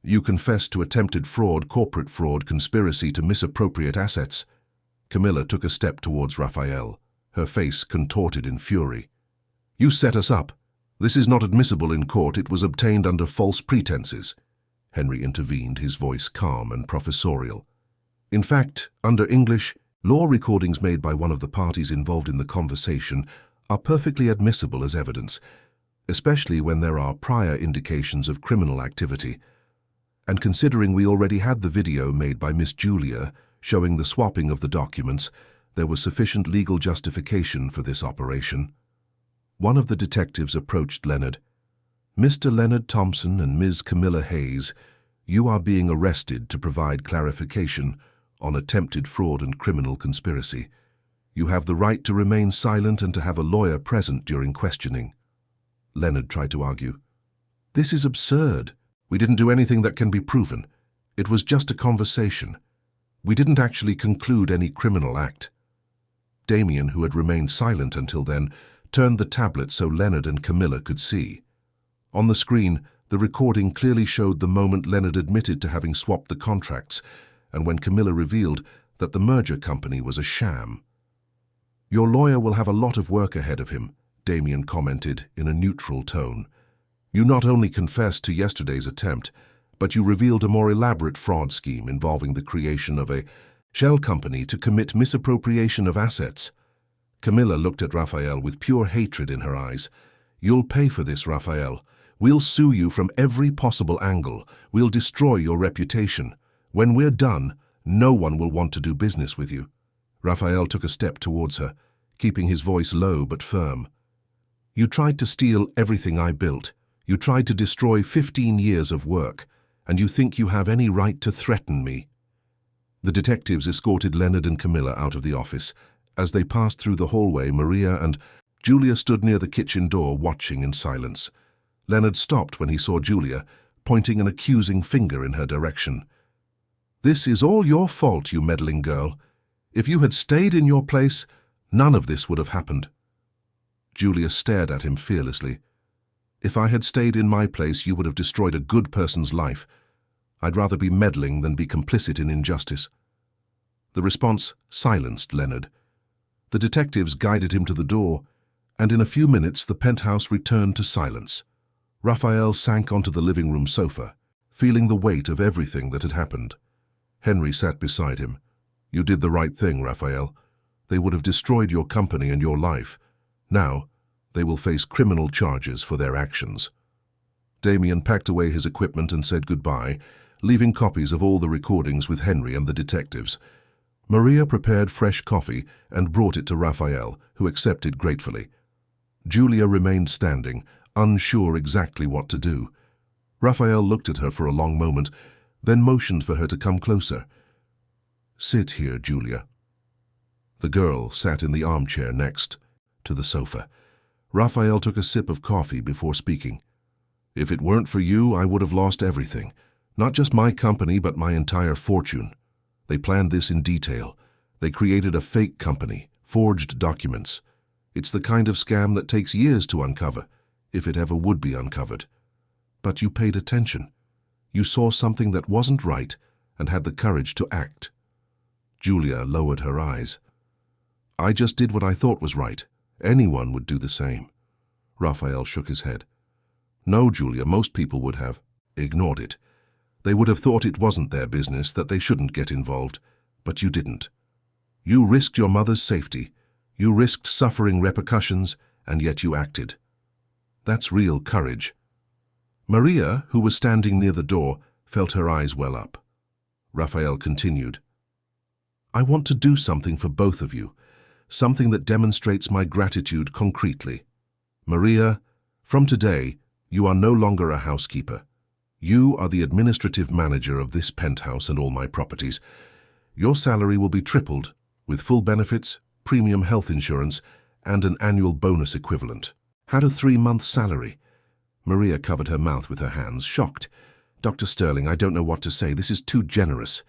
You confessed to attempted fraud, corporate fraud, conspiracy to misappropriate assets. Camilla took a step towards Raphael, her face contorted in fury. You set us up. This is not admissible in court. It was obtained under false pretenses. Henry intervened, his voice calm and professorial. In fact, under English, law recordings made by one of the parties involved in the conversation are perfectly admissible as evidence, especially when there are prior indications of criminal activity. And considering we already had the video made by Miss Julia showing the swapping of the documents, there was sufficient legal justification for this operation. One of the detectives approached Leonard. Mr. Leonard Thompson and Ms. Camilla Hayes, you are being arrested to provide clarification on attempted fraud and criminal conspiracy. You have the right to remain silent and to have a lawyer present during questioning. Leonard tried to argue. This is absurd. We didn't do anything that can be proven. It was just a conversation. We didn't actually conclude any criminal act. Damien, who had remained silent until then, turned the tablet so Leonard and Camilla could see. On the screen, the recording clearly showed the moment Leonard admitted to having swapped the contracts, and when Camilla revealed that the merger company was a sham. Your lawyer will have a lot of work ahead of him, Damien commented in a neutral tone. You not only confessed to yesterday's attempt, but you revealed a more elaborate fraud scheme involving the creation of a shell company to commit misappropriation of assets. Camilla looked at Raphael with pure hatred in her eyes. You'll pay for this, Raphael. We'll sue you from every possible angle. We'll destroy your reputation. When we're done, no one will want to do business with you. Raphael took a step towards her, keeping his voice low but firm. You tried to steal everything I built. You tried to destroy 15 years of work, and you think you have any right to threaten me. The detectives escorted Leonard and Camilla out of the office. As they passed through the hallway, Maria and Julia stood near the kitchen door, watching in silence. Leonard stopped when he saw Julia, pointing an accusing finger in her direction. This is all your fault, you meddling girl. If you had stayed in your place, none of this would have happened. Julia stared at him fearlessly. If I had stayed in my place, you would have destroyed a good person's life. I'd rather be meddling than be complicit in injustice. The response silenced Leonard. The detectives guided him to the door, and in a few minutes the penthouse returned to silence. Raphael sank onto the living room sofa, feeling the weight of everything that had happened. Henry sat beside him. "You did the right thing, Raphael. They would have destroyed your company and your life. Now, they will face criminal charges for their actions." Damien packed away his equipment and said goodbye, leaving copies of all the recordings with Henry and the detectives. Maria prepared fresh coffee and brought it to Raphael, who accepted gratefully. Julia remained standing, unsure exactly what to do. Raphael looked at her for a long moment, then motioned for her to come closer. "Sit here, Julia." The girl sat in the armchair next to the sofa. Raphael took a sip of coffee before speaking. "If it weren't for you, I would have lost everything. Not just my company, but my entire fortune. They planned this in detail. They created a fake company, forged documents. It's the kind of scam that takes years to uncover, if it ever would be uncovered. But you paid attention. You saw something that wasn't right and had the courage to act." Julia lowered her eyes. "I just did what I thought was right. Anyone would do the same." Raphael shook his head. "No, Julia, most people would have ignored it. They would have thought it wasn't their business, that they shouldn't get involved. But you didn't. You risked your mother's safety. You risked suffering repercussions, and yet you acted. That's real courage." Maria, who was standing near the door, felt her eyes well up. Raphael continued, "I want to do something for both of you, something that demonstrates my gratitude concretely. Maria, from today, you are no longer a housekeeper. You are the administrative manager of this penthouse and all my properties. Your salary will be tripled, with full benefits, premium health insurance, and an annual bonus equivalent." "Had a 3-month salary." Maria covered her mouth with her hands, shocked. "Dr. Sterling, I don't know what to say. This is too generous."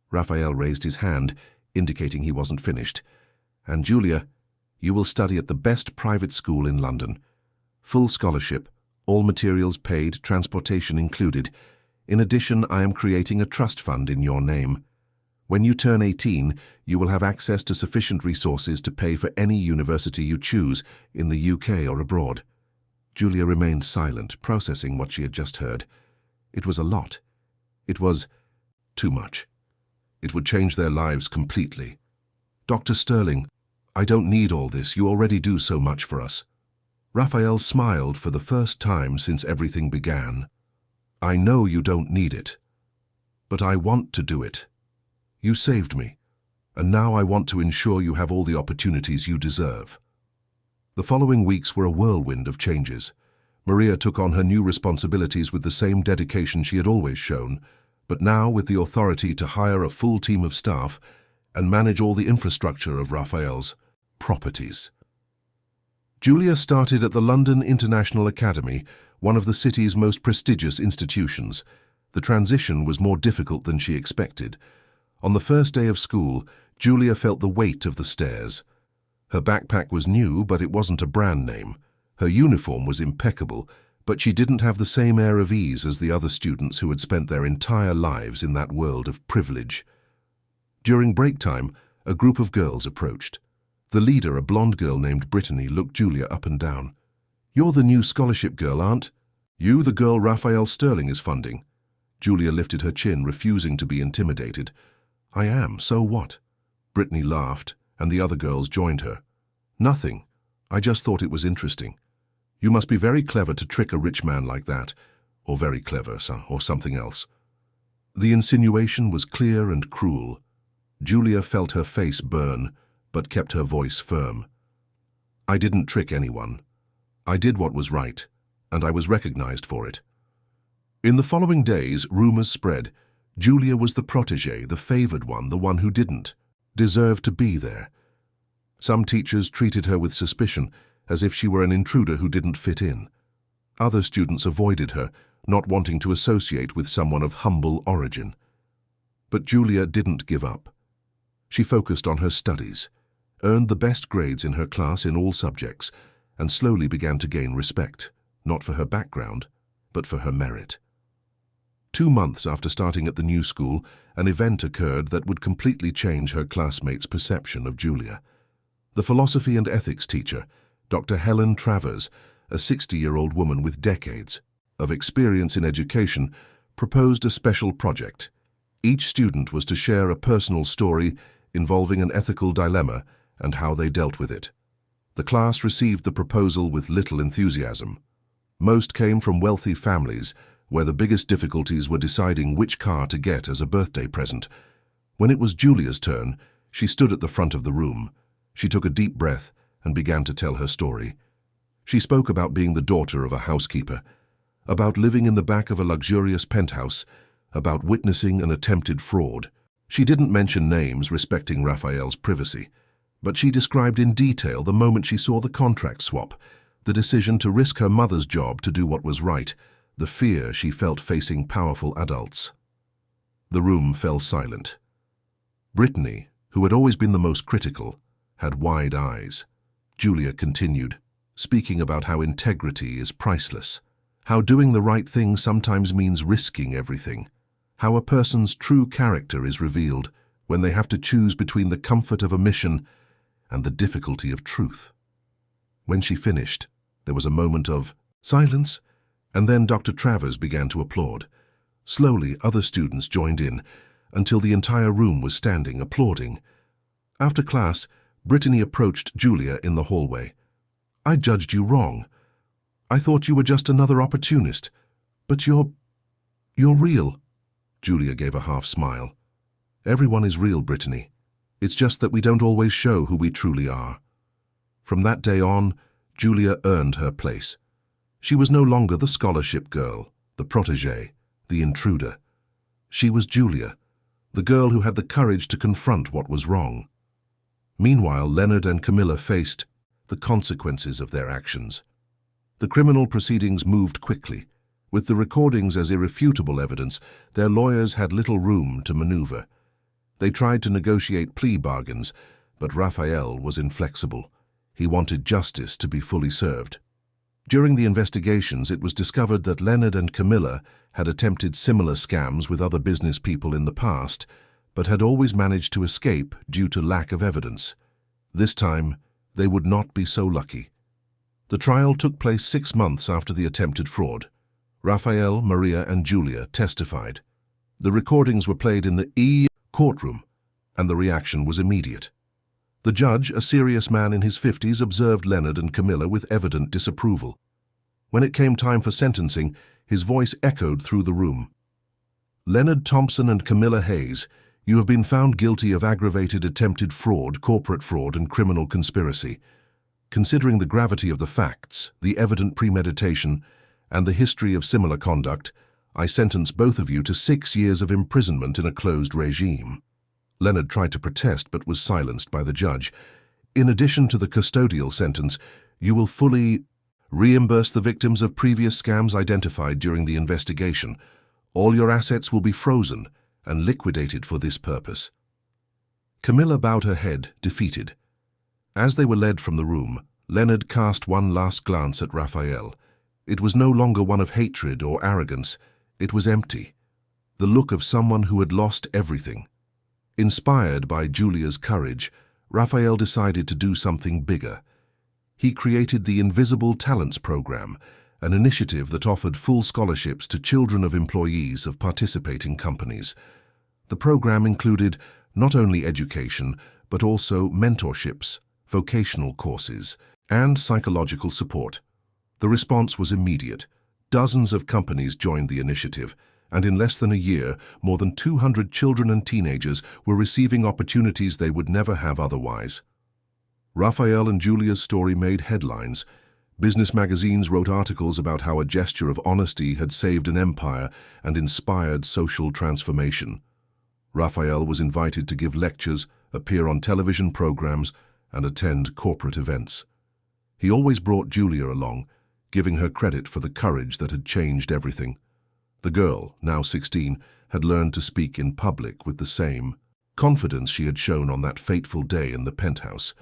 Raphael raised his hand, indicating he wasn't finished. "And Julia, you will study at the best private school in London. Full scholarship, all materials paid, transportation included. In addition, I am creating a trust fund in your name. When you turn 18, you will have access to sufficient resources to pay for any university you choose in the UK or abroad." Julia remained silent, processing what she had just heard. It was a lot. It was too much. It would change their lives completely. "Dr. Sterling, I don't need all this. You already do so much for us." Raphael smiled for the first time since everything began. "I know you don't need it, but I want to do it. You saved me, and now I want to ensure you have all the opportunities you deserve." The following weeks were a whirlwind of changes. Maria took on her new responsibilities with the same dedication she had always shown, but now with the authority to hire a full team of staff and manage all the infrastructure of Raphael's properties. Julia started at the London International Academy, one of the city's most prestigious institutions. The transition was more difficult than she expected. On the first day of school, Julia felt the weight of the stairs. Her backpack was new, but it wasn't a brand name. Her uniform was impeccable, but she didn't have the same air of ease as the other students who had spent their entire lives in that world of privilege. During break time, a group of girls approached. The leader, a blonde girl named Brittany, looked Julia up and down. "You're the new scholarship girl, aren't you? The girl Raphael Sterling is funding." Julia lifted her chin, refusing to be intimidated. "I am, so what?" Brittany laughed, and the other girls joined her. "Nothing. I just thought it was interesting. You must be very clever to trick a rich man like that, or very clever, or something else." The insinuation was clear and cruel. Julia felt her face burn, but kept her voice firm. "I didn't trick anyone. I did what was right, and I was recognized for it." In the following days, rumors spread. Julia was the protégé, the favored one, the one who didn't deserve to be there. Some teachers treated her with suspicion, as if she were an intruder who didn't fit in. Other students avoided her, not wanting to associate with someone of humble origin. But Julia didn't give up. She focused on her studies, earned the best grades in her class in all subjects, and slowly began to gain respect, not for her background, but for her merit. 2 months after starting at the new school, an event occurred that would completely change her classmates' perception of Julia. The philosophy and ethics teacher, Dr. Helen Travers, a 60-year-old woman with decades of experience in education, proposed a special project. Each student was to share a personal story involving an ethical dilemma and how they dealt with it. The class received the proposal with little enthusiasm. Most came from wealthy families, where the biggest difficulties were deciding which car to get as a birthday present. When it was Julia's turn, she stood at the front of the room. She took a deep breath and began to tell her story. She spoke about being the daughter of a housekeeper, about living in the back of a luxurious penthouse, about witnessing an attempted fraud. She didn't mention names, respecting Raphael's privacy, but she described in detail the moment she saw the contract swap, the decision to risk her mother's job to do what was right, the fear she felt facing powerful adults. The room fell silent. Brittany, who had always been the most critical, had wide eyes. Julia continued, speaking about how integrity is priceless, how doing the right thing sometimes means risking everything, how a person's true character is revealed when they have to choose between the comfort of a mission and the difficulty of truth. When she finished, there was a moment of silence, and then Dr. Travers began to applaud. Slowly, other students joined in, until the entire room was standing, applauding. After class, Brittany approached Julia in the hallway. "I judged you wrong. I thought you were just another opportunist. But you're real." Julia gave a half smile. "Everyone is real, Brittany. It's just that we don't always show who we truly are." From that day on, Julia earned her place. She was no longer the scholarship girl, the protégée, the intruder. She was Julia, the girl who had the courage to confront what was wrong. Meanwhile, Leonard and Camilla faced the consequences of their actions. The criminal proceedings moved quickly. With the recordings as irrefutable evidence, their lawyers had little room to maneuver. They tried to negotiate plea bargains, but Raphael was inflexible. He wanted justice to be fully served. During the investigations, it was discovered that Leonard and Camilla had attempted similar scams with other business people in the past, but had always managed to escape due to lack of evidence. This time, they would not be so lucky. The trial took place 6 months after the attempted fraud. Raphael, Maria, and Julia testified. The recordings were played in the courtroom, and the reaction was immediate. The judge, a serious man in his 50s, observed Leonard and Camilla with evident disapproval. When it came time for sentencing, his voice echoed through the room. "Leonard Thompson and Camilla Hayes, you have been found guilty of aggravated attempted fraud, corporate fraud, and criminal conspiracy. Considering the gravity of the facts, the evident premeditation, and the history of similar conduct, I sentence both of you to 6 years of imprisonment in a closed regime." Leonard tried to protest but was silenced by the judge. "In addition to the custodial sentence, you will fully reimburse the victims of previous scams identified during the investigation. All your assets will be frozen and liquidated for this purpose." Camilla bowed her head, defeated. As they were led from the room, Leonard cast one last glance at Raphael. It was no longer one of hatred or arrogance. It was empty, the look of someone who had lost everything. Inspired by Julia's courage, Raphael decided to do something bigger. He created the Invisible Talents Program, an initiative that offered full scholarships to children of employees of participating companies. The program included not only education, but also mentorships, vocational courses, and psychological support. The response was immediate. Dozens of companies joined the initiative, and in less than a year, more than 200 children and teenagers were receiving opportunities they would never have otherwise. Raphael and Julia's story made headlines. Business magazines wrote articles about how a gesture of honesty had saved an empire and inspired social transformation. Raphael was invited to give lectures, appear on television programs, and attend corporate events. He always brought Julia along, giving her credit for the courage that had changed everything. The girl, now 16, had learned to speak in public with the same confidence she had shown on that fateful day in the penthouse.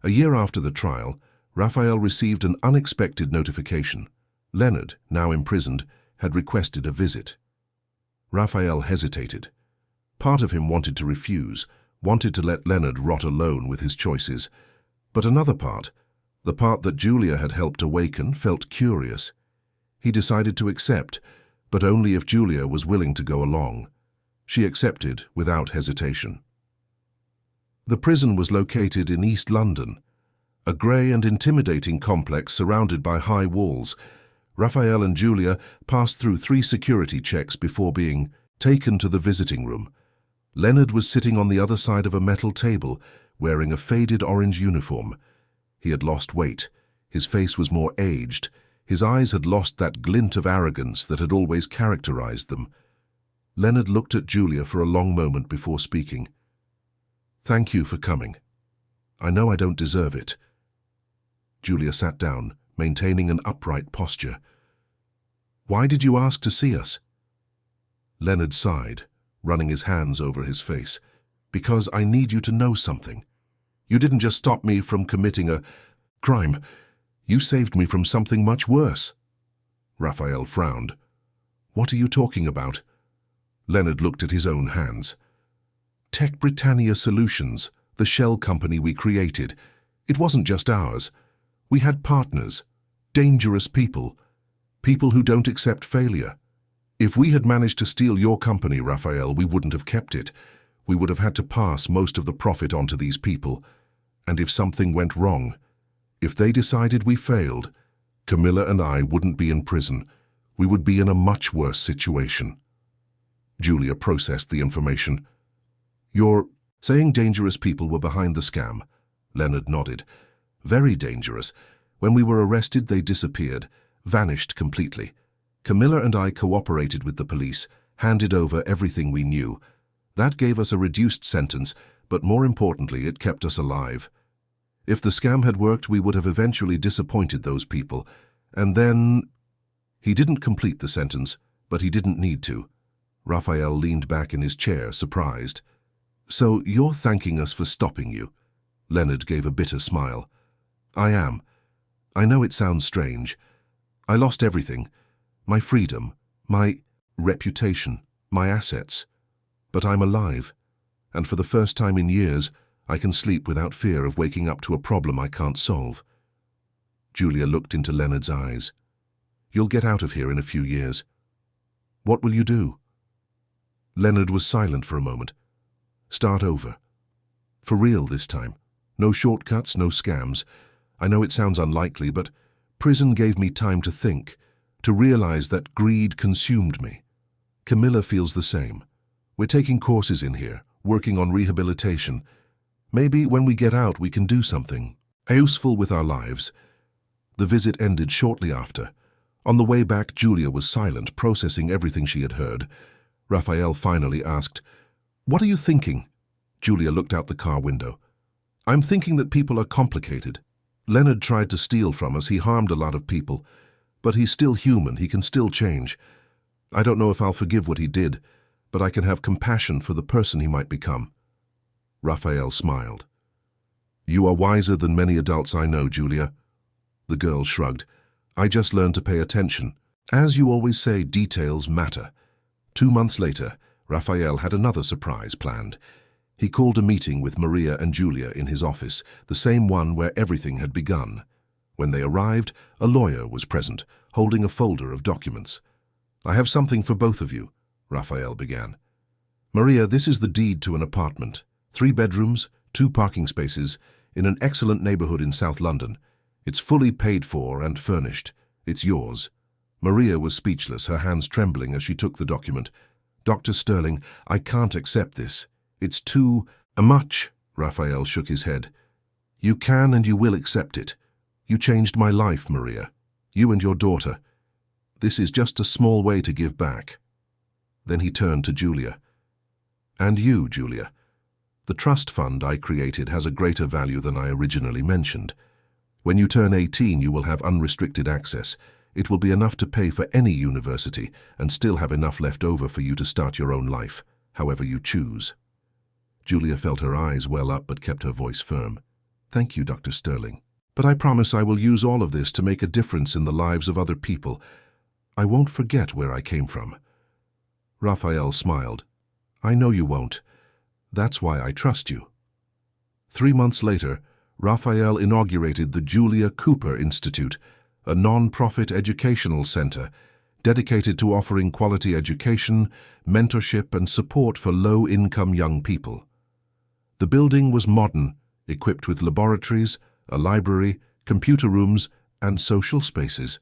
A year after the trial, Raphael received an unexpected notification. Leonard, now imprisoned, had requested a visit. Raphael hesitated. Part of him wanted to refuse, wanted to let Leonard rot alone with his choices. But another part, the part that Julia had helped awaken, felt curious. He decided to accept, but only if Julia was willing to go along. She accepted without hesitation. The prison was located in East London, a grey and intimidating complex surrounded by high walls. Raphael and Julia passed through 3 security checks before being taken to the visiting room. Leonard was sitting on the other side of a metal table, wearing a faded orange uniform. He had lost weight. His face was more aged. His eyes had lost that glint of arrogance that had always characterized them. Leonard looked at Julia for a long moment before speaking. "Thank you for coming. I know I don't deserve it." Julia sat down, maintaining an upright posture. "Why did you ask to see us?" Leonard sighed, running his hands over his face. "Because I need you to know something. You didn't just stop me from committing a crime. You saved me from something much worse." Raphael frowned. "What are you talking about?" Leonard looked at his own hands. "Tech Britannia Solutions, the shell company we created. It wasn't just ours. We had partners, dangerous people, people who don't accept failure. If we had managed to steal your company, Raphael, we wouldn't have kept it. We would have had to pass most of the profit on to these people. And if something went wrong, if they decided we failed, Camilla and I wouldn't be in prison. We would be in a much worse situation." Julia processed the information. "You're saying dangerous people were behind the scam?" Leonard nodded. "Very dangerous. When we were arrested, they disappeared, vanished completely. Camilla and I cooperated with the police, handed over everything we knew. That gave us a reduced sentence, but more importantly, it kept us alive. If the scam had worked, we would have eventually disappointed those people. And then—" He didn't complete the sentence, but he didn't need to. Raphael leaned back in his chair, surprised. "So you're thanking us for stopping you?" Leonard gave a bitter smile. "I am. I know it sounds strange. I lost everything. My freedom, my reputation, my assets. But I'm alive, and for the first time in years, I can sleep without fear of waking up to a problem I can't solve." Julia looked into Leonard's eyes. "You'll get out of here in a few years. What will you do?" Leonard was silent for a moment. "Start over. For real this time. No shortcuts, no scams. I know it sounds unlikely, but prison gave me time to think, to realize that greed consumed me. Camilla feels the same. We're taking courses in here, working on rehabilitation. Maybe when we get out we can do something useful with our lives." The visit ended shortly after. On the way back, Julia was silent, processing everything she had heard. Raphael finally asked, "What are you thinking?" Julia looked out the car window. "I'm thinking that people are complicated. Leonard tried to steal from us. He harmed a lot of people. But he's still human. He can still change. I don't know if I'll forgive what he did, but I can have compassion for the person he might become." Raphael smiled. "You are wiser than many adults I know, Julia." The girl shrugged. "I just learned to pay attention. As you always say, details matter." 2 months later, Raphael had another surprise planned. He called a meeting with Maria and Julia in his office, the same one where everything had begun. When they arrived, a lawyer was present, holding a folder of documents. "I have something for both of you," Raphael began. "Maria, this is the deed to an apartment. 3 bedrooms, 2 parking spaces, in an excellent neighborhood in South London. It's fully paid for and furnished. It's yours." Maria was speechless, her hands trembling as she took the document. "Dr. Sterling, I can't accept this. It's too much." Raphael shook his head. "You can and you will accept it. You changed my life, Maria. You and your daughter. This is just a small way to give back." Then he turned to Julia. "And you, Julia. The trust fund I created has a greater value than I originally mentioned. When you turn 18, you will have unrestricted access. It will be enough to pay for any university and still have enough left over for you to start your own life, however you choose." Julia felt her eyes well up but kept her voice firm. "Thank you, Dr. Sterling. But I promise I will use all of this to make a difference in the lives of other people. I won't forget where I came from." Raphael smiled. "I know you won't. That's why I trust you." 3 months later, Raphael inaugurated the Julia Cooper Institute, a non-profit educational center dedicated to offering quality education, mentorship, and support for low-income young people. The building was modern, equipped with laboratories, a library, computer rooms, and social spaces.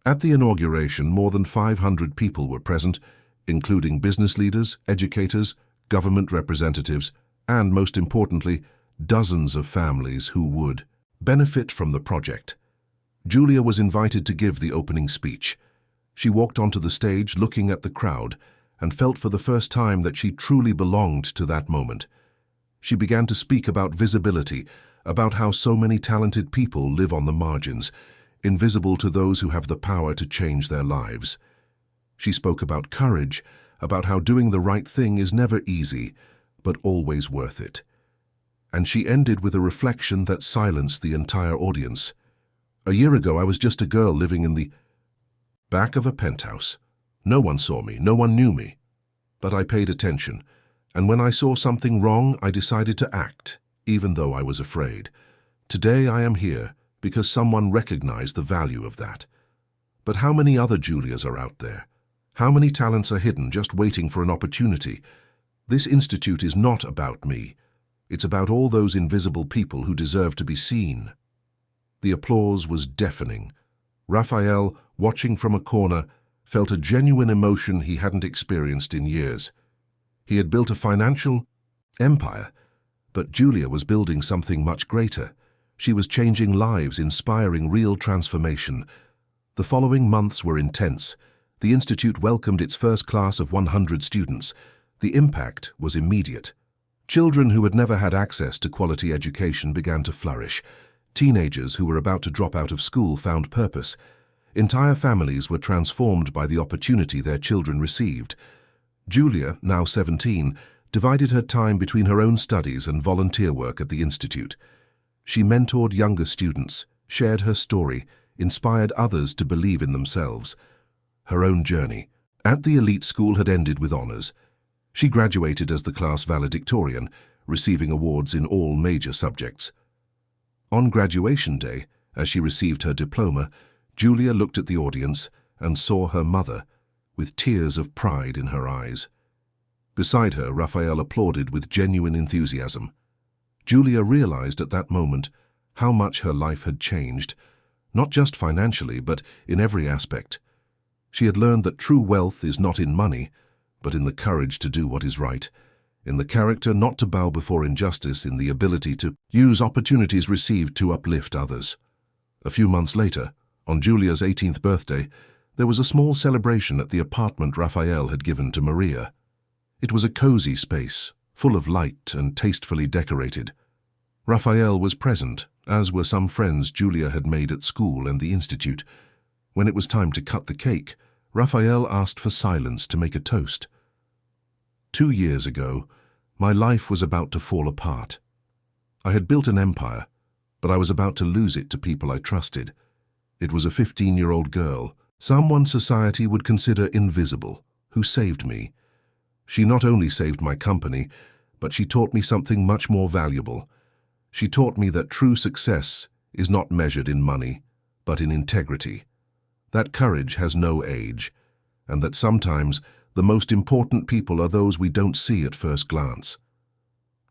At the inauguration, more than 500 people were present, including business leaders, educators, government representatives, and, most importantly, dozens of families who would benefit from the project. Julia was invited to give the opening speech. She walked onto the stage looking at the crowd and felt for the first time that she truly belonged to that moment. She began to speak about visibility, about how so many talented people live on the margins, invisible to those who have the power to change their lives. She spoke about courage, about how doing the right thing is never easy, but always worth it. And she ended with a reflection that silenced the entire audience. "A year ago, I was just a girl living in the back of a penthouse. No one saw me, no one knew me. But I paid attention, and when I saw something wrong, I decided to act, even though I was afraid. Today I am here because someone recognized the value of that. But how many other Julias are out there? How many talents are hidden, just waiting for an opportunity? This institute is not about me. It's about all those invisible people who deserve to be seen." The applause was deafening. Raphael, watching from a corner, felt a genuine emotion he hadn't experienced in years. He had built a financial empire, but Julia was building something much greater. She was changing lives, inspiring real transformation. The following months were intense. The institute welcomed its first class of 100 students. The impact was immediate. Children who had never had access to quality education began to flourish. Teenagers who were about to drop out of school found purpose. Entire families were transformed by the opportunity their children received. Julia, now 17, divided her time between her own studies and volunteer work at the institute. She mentored younger students, shared her story, inspired others to believe in themselves. Her own journey at the elite school had ended with honors. She graduated as the class valedictorian, receiving awards in all major subjects. On graduation day, as she received her diploma, Julia looked at the audience and saw her mother, with tears of pride in her eyes. Beside her, Raphael applauded with genuine enthusiasm. Julia realized at that moment how much her life had changed, not just financially, but in every aspect. She had learned that true wealth is not in money, but in the courage to do what is right, in the character not to bow before injustice, in the ability to use opportunities received to uplift others. A few months later, on Julia's 18th birthday, there was a small celebration at the apartment Raphael had given to Maria. It was a cozy space, full of light and tastefully decorated. Raphael was present, as were some friends Julia had made at school and the institute. When it was time to cut the cake, Raphael asked for silence to make a toast. 2 years ago, my life was about to fall apart. I had built an empire, but I was about to lose it to people I trusted. It was a 15-year-old girl, someone society would consider invisible, who saved me. She not only saved my company, but she taught me something much more valuable. She taught me that true success is not measured in money, but in integrity. That courage has no age, and that sometimes the most important people are those we don't see at first glance.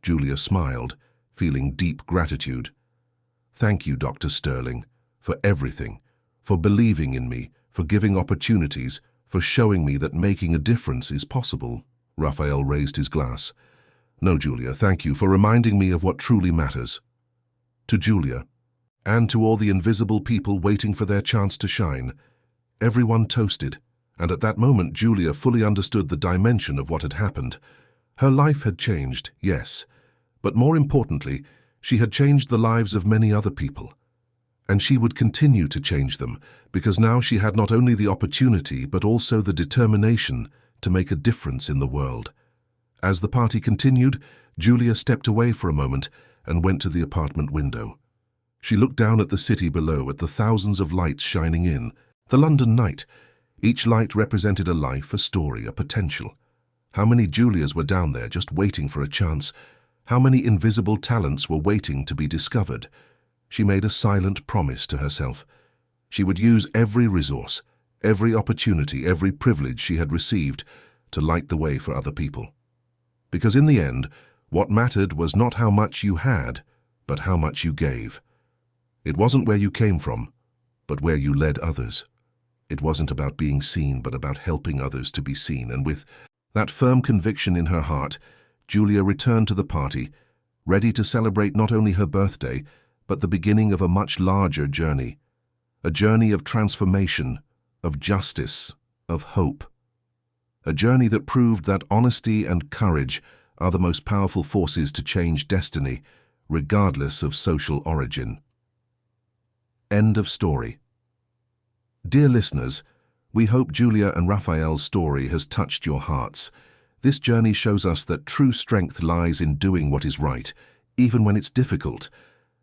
Julia smiled, feeling deep gratitude. "Thank you, Dr. Sterling, for everything, for believing in me, for giving opportunities, for showing me that making a difference is possible." Raphael raised his glass. "No, Julia, thank you for reminding me of what truly matters." To Julia, and to all the invisible people waiting for their chance to shine, everyone toasted, and at that moment Julia fully understood the dimension of what had happened. Her life had changed, yes, but more importantly, she had changed the lives of many other people. And she would continue to change them, because now she had not only the opportunity but also the determination to make a difference in the world. As the party continued, Julia stepped away for a moment and went to the apartment window. She looked down at the city below, at the thousands of lights shining in, the London night. Each light represented a life, a story, a potential. How many Julias were down there just waiting for a chance? How many invisible talents were waiting to be discovered? She made a silent promise to herself. She would use every resource, every opportunity, every privilege she had received to light the way for other people. Because in the end, what mattered was not how much you had, but how much you gave. It wasn't where you came from, but where you led others. It wasn't about being seen, but about helping others to be seen. And with that firm conviction in her heart, Julia returned to the party, ready to celebrate not only her birthday, but the beginning of a much larger journey. A journey of transformation, of justice, of hope. A journey that proved that honesty and courage are the most powerful forces to change destiny, regardless of social origin. End of story. Dear listeners, we hope Julia and Raphael's story has touched your hearts. This journey shows us that true strength lies in doing what is right, even when it's difficult,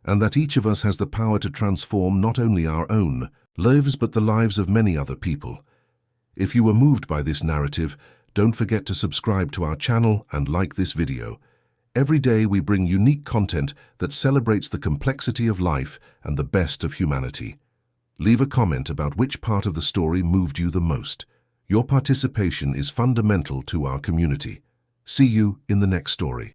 and that each of us has the power to transform not only our own lives, but the lives of many other people. If you were moved by this narrative, don't forget to subscribe to our channel and like this video. Every day we bring unique content that celebrates the complexity of life and the best of humanity. Leave a comment about which part of the story moved you the most. Your participation is fundamental to our community. See you in the next story.